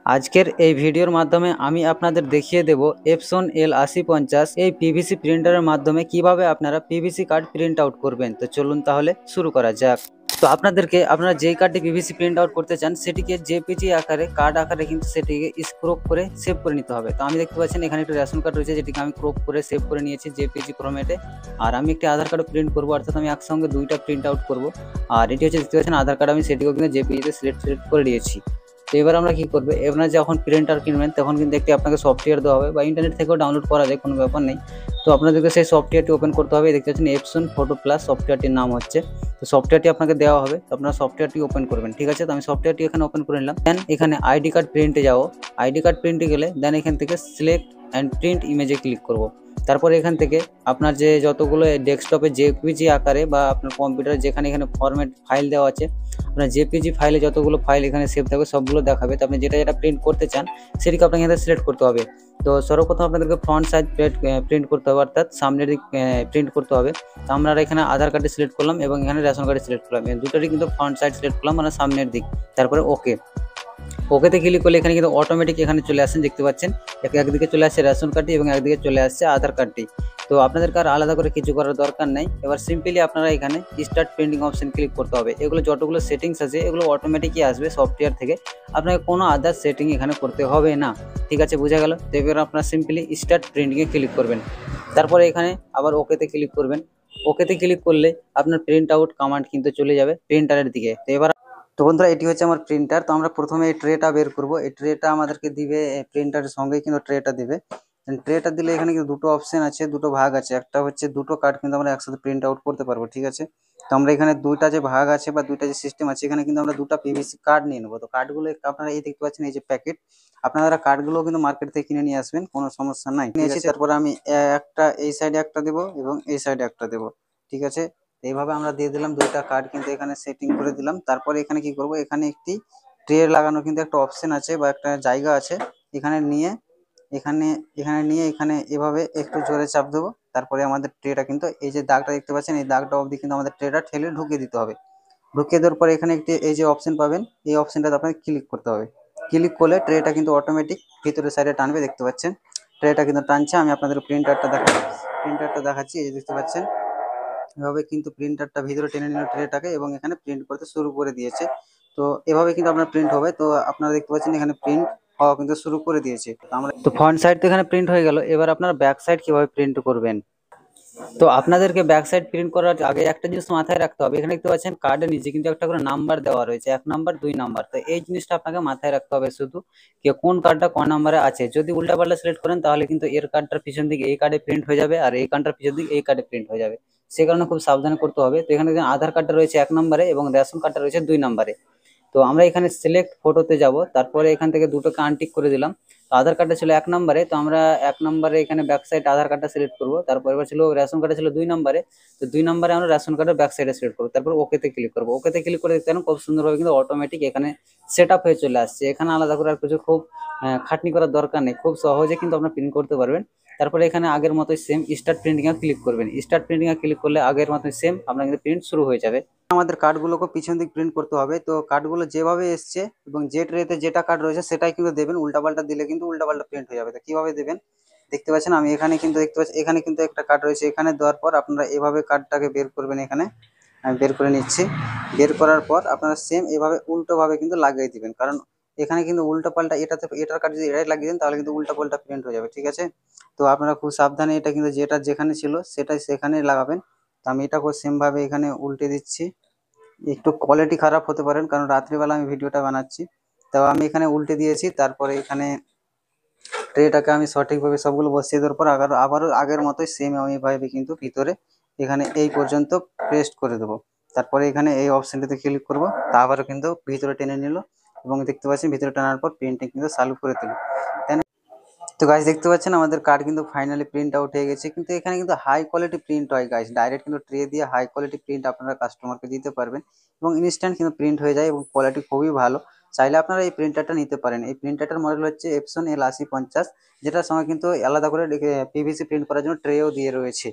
আজকের এই ভিডিওর মাধ্যমে আমি আপনাদের দেখিয়ে দেব এপসন L8050 এই পিভিসি প্রিন্টারের মাধ্যমে কিভাবে আপনারা পিভিসি কার্ড প্রিন্ট আউট করবেন। তো চলুন তাহলে শুরু করা যাক। তো আপনারা যেই কার্ডটি পিভিসি প্রিন্ট আউট করতে চান সেটিকে জেপিজি আকারে কার্ড আকারে কিন্তু সেটিকে স্ক্রপ করে সেভ করে নিতে হবে। তো আমি দেখতে পাচ্ছেন এখানে একটা রেশন কার্ড রয়েছে যেটিকে আমি ক্রপ করে সেভ করে নিয়েছি জেপিজি ফরম্যাটে। আর আমি একটি আধার কার্ড প্রিন্ট করবো, অর্থাৎ আমি একসঙ্গে দুইটা প্রিন্ট আউট করবো। আর এটি হচ্ছে দেখতে পাচ্ছেন আধার কার্ড, আমি সেটিকেও কিন্তু জেপিজিতে সিলেক্ট করে দিয়েছি। তো এবার আমরা কি করবে, এবার যখন প্রিন্টার কিনবেন তখন কিন্তু একটি আপনাকে সফটওয়্যার দেওয়া হবে বা ইন্টারনেট থেকেও ডাউনলোড করা যায়, কোনো ব্যাপার নেই। তো আপনাদেরকে সেই সফটওয়্যারটি ওপেন করতে হবে। দেখতে পাচ্ছেন এপসন ফটো প্লাস সফটওয়্যারটির নাম হচ্ছে। তো সফটওয়্যারটি আপনাকে দেওয়া হবে, তো আপনারা সফটওয়্যারটি ওপেন করবেন। ঠিক আছে, তো আমি সফটওয়্যারটি এখানে ওপেন করে নিলাম। দেন এখানে আইডি কার্ড প্রিন্টে যাও। আইডি কার্ড প্রিন্টে গেলে দেন এখান থেকে সিলেক্ট অ্যান্ড প্রিন্ট ইমেজে ক্লিক করব। তারপরে এখান থেকে আপনার যে যতগুলো ডেস্কটপে জেপিজি আকারে বা আপনার কম্পিউটারে যেখানে এখানে ফরম্যাট ফাইল দেওয়া আছে, আপনার জেপিজি ফাইলে যতগুলো ফাইল এখানে সেভ থাকবে সবগুলো দেখাবে। তো আপনি যেটা যেটা প্রিন্ট করতে চান সেটিকে আপনাকে এখানে সিলেক্ট করতে হবে। তো সর্বপ্রথম আপনাদেরকে ফ্রন্ট সাইড প্রিন্ট করতে হবে, অর্থাৎ সামনের দিক প্রিন্ট করতে হবে। তো আমরা এখানে আধার কার্ডে সিলেক্ট করলাম এবং এখানে রেশন কার্ডে সিলেক্ট করলাম, দুটোরই কিন্তু ফ্রন্ট সাইড সিলেক্ট করলাম, মানে সামনের দিক। তারপরে ওকেতে ক্লিক করলে এখানে কিন্তু অটোমেটিক এখানে চলে আসছেন, দেখতে পাচ্ছেন একদিকে চলে আসছে রেশন কার্ডটি এবং একদিকে চলে আসছে আধার কার্ডটি। তো আপনাদেরকে আর আলাদা করে কিছু করার দরকার নেই। এবার সিম্পলি আপনারা এখানে স্টার্ট প্রিন্টিং অপশন ক্লিক করতে হবে। এগুলো যতগুলো সেটিংস আছে এগুলো অটোমেটিকই আসবে সফটওয়্যার থেকে, আপনাকে কোনো আদার সেটিং এখানে করতে হবে না। ঠিক আছে, বোঝা গেল? তো এবার আপনারা সিম্পলি স্টার্ট প্রিন্টিংয়ে ক্লিক করবেন। তারপরে এখানে আবার ওকেতে ক্লিক করবেন। ওকেতে ক্লিক করলে আপনার প্রিন্ট আউট কমান্ড কিন্তু চলে যাবে প্রিন্টারের দিকে। তো বন্ধুরা, এটি হচ্ছে আমার প্রিন্টার। তো আমরা প্রথমে এই ট্রেটা বের করব। এই ট্রেটা আমাদেরকে দিবে প্রিন্টারের সঙ্গেই কিন্তু ট্রেটা দিবে। ট্রেটা দিলে এখানে কিন্তু দুটো অপশন আছে, দুটো ভাগ আছে। একটা হচ্ছে দুটো কার্ড কিন্তু আমরা একসাথে প্রিন্ট আউট করতে পারবো। ঠিক আছে, তো আমরা এখানে দুইটা যে ভাগ আছে বা দুইটা যে সিস্টেম আছে, এখানে কিন্তু আমরা দুটো পিভিসি কার্ড নিয়ে নেবো। তো কার্ডগুলো আপনারা এই দেখতে পাচ্ছেন, এই যে প্যাকেট, আপনারা কার্ডগুলো কিন্তু মার্কেট থেকে কিনে নিয়ে আসবেন, কোনো সমস্যা নাই। নিয়েছি, তারপরে আমি একটা এই সাইডে একটা দেবো এবং এই সাইডে একটা দেবো। ঠিক আছে, এইভাবে আমরা দিয়ে দিলাম দুইটা কার্ড কিন্তু এখানে সেটিং করে দিলাম। তারপরে এখানে কি করব, এখানে একটি ট্রে লাগানো কিন্তু একটা অপশন আছে বা একটা জায়গা আছে। এখানে নিয়ে এখানে এখানে নিয়ে এখানে এভাবে একটু জোরে চাপ দেবো। তারপরে আমাদের ট্রেটা কিন্তু এই যে দাগটা দেখতে পাচ্ছেন, এই দাগটা অবধি কিন্তু আমাদের ট্রেটা ঠেলে ঢুকিয়ে দিতে হবে। ঢুকিয়ে দেওয়ার পরে এখানে একটি এই যে অপশন পাবেন, এই অপশনটাতে আপনাকে ক্লিক করতে হবে। ক্লিক করলে ট্রেটা কিন্তু অটোমেটিক ভিতরের সাইডে টানবে, দেখতে পাচ্ছেন ট্রেটা কিন্তু টানছে। আমি আপনাদের প্রিন্টারটা দেখাচ্ছি, এই যে দেখতে পাচ্ছেন এভাবে কিন্তু প্রিন্টারটা ভিতরে টেনে নিল ট্রেটাকে এবং এখানে প্রিন্ট করতে শুরু করে দিয়েছে। তো এভাবে কিন্তু আপনার প্রিন্ট হবে। তো আপনারা দেখতে পাচ্ছেন এখানে প্রিন্ট হওয়া কিন্তু শুরু করে দিয়েছে। তো ফ্রন্ট সাইড তো এখানে প্রিন্ট হয়ে গেল। এবার আপনারা ব্যাক সাইড কিভাবে প্রিন্ট করবেন। তো আপনাদেরকে ব্যাক সাইড প্রিন্ট করার আগে একটা জিনিস মাথায় রাখতে হবে। এখানে দেখতে পাচ্ছেন কার্ডের নিচে কিন্তু একটা করে নাম্বার দেওয়া রয়েছে, 1 নাম্বার 2 নাম্বার। তো এই জিনিসটা আপনাকে মাথায় রাখতে হবে শুধু, যে কোন কার্ডটা কোন নাম্বারে আছে। যদি উল্টাপাল্টা সিলেক্ট করেন তাহলে কিন্তু এর কার্ডটার পিছন দিকে এই কার্ডে প্রিন্ট হয়ে যাবে আর এই কার্ডটার পিছন দিকে এই কার্ডে প্রিন্ট হয়ে যাবে। সে কারণে খুব সাবধানে করতে হবে। তো এখানে দেখুন আধার কার্ডটা রয়েছে 1 নম্বরে এবং রেশন কার্ডটা রয়েছে 2 নম্বরে। তো আমরা এখানে সিলেক্ট ফটোতে যাব, তারপরে এখান থেকে দুটোকে আনটিক করে দিলাম। তো আধার কার্ডটা ছিল 1 নম্বরে, তো আমরা 1 নম্বরে এখানে ব্যাক সাইড আধার কার্ডটা সিলেক্ট করবো। তারপর এবার ছিল রেশন কার্ডটা ছিল 2 নম্বরে, তো 2 নম্বরে আমরা রেশন কার্ডের ব্যাক সাইডে সিলেক্ট করবো। তারপর ওকেতে ক্লিক করবো। ওকেতে ক্লিক করে দেখতে পারেন খুব সুন্দরভাবে কিন্তু অটোমেটিক এখানে সেট আপ হয়ে চলে আসছে। এখানে আলাদা করে আর কিছু খুব খাটনি করার দরকার নেই, খুব সহজে কিন্তু আপনারা প্রিন্ট করতে পারবেন। তারপরে এখানে আগের মতোই সেম স্টার্ট প্রিন্টিং এ ক্লিক করবেন। স্টার্ট প্রিন্টিং এ ক্লিক করলে আগের মতোই সেম আপনার কিন্তু প্রিন্ট শুরু হয়ে যাবে। আমাদের কার্ডগুলোকে পিছন দিক প্রিন্ট করতে হবে। তো কার্ডগুলো যেভাবে এসছে এবং যে ট্রেতে যেটা কার্ড রয়েছে সেটাই কিন্তু দেবেন। উল্টাপাল্টা দিলে কিন্তু উল্টাপাল্টা প্রিন্ট হয়ে যাবে। তো কিভাবে দেবেন দেখতে পাচ্ছেন, আমি এখানে কিন্তু দেখতে পাচ্ছি এখানে কিন্তু একটা কার্ড রয়েছে। এখানে দেওয়ার পর আপনারা এভাবে কার্ডটাকে বের করবেন। এখানে আমি বের করে নিচ্ছি। বের করার পর আপনারা সেম এভাবে উল্টোভাবে কিন্তু লাগিয়ে দিবেন, কারণ এখানে কিন্তু উল্টোপাল্টা এটার কার্ড যদি এটাই লাগিয়ে দেন তাহলে কিন্তু উল্টাপাল্টা প্রিন্ট হয়ে যাবে। ঠিক আছে, তো আপনারা খুব সাবধানে এটা কিন্তু যেটা যেখানে ছিল সেটাই সেখানে লাগাবেন। তো আমি এটাকেও সেম ভাবে এখানে উল্টে দিচ্ছি। একটু কোয়ালিটি খারাপ হতে পারেন কারণ রাত্রিবেলা আমি ভিডিওটা বানাচ্ছি। তো আমি এখানে উল্টে দিয়েছি। তারপরে এখানে ট্রেটাকে আমি সঠিকভাবে সবগুলো বসিয়ে দেওয়ার পর আবারও আগের মতোই সেম আমি ভাবে কিন্তু ভিতরে এখানে এই পর্যন্ত পেস্ট করে দেবো। তারপরে এখানে এই অপশনটিতে ক্লিক করব, তা আবারও কিন্তু ভিতরে টেনে নিল এবং দেখতে পাচ্ছেন ভিতরে টানার পর প্রিন্টিং কিন্তু চালু করে দিল। তো গাইস দেখতে পাচ্ছেন আমাদের কার্ড কিন্তু ফাইনালি প্রিন্ট আউট হয়ে গেছে। কিন্তু এখানে কিন্তু হাই কোয়ালিটি প্রিন্ট হয় গাইস, ডাইরেক্ট কিন্তু ট্রে দিয়ে হাই কোয়ালিটি প্রিন্ট আপনারা কাস্টমারকে দিতে পারবেন এবং ইনস্ট্যান্ট কিন্তু প্রিন্ট হয়ে যায় এবং কোয়ালিটি খুবই ভালো। চাইলে আপনারা এই প্রিন্টারটা নিতে পারেন। এই প্রিন্টারটার মডেল হচ্ছে এপসন L8050, যেটার সঙ্গে কিন্তু আলাদা করে পিভিসি প্রিন্ট করার জন্য ট্রেও দিয়ে রয়েছে।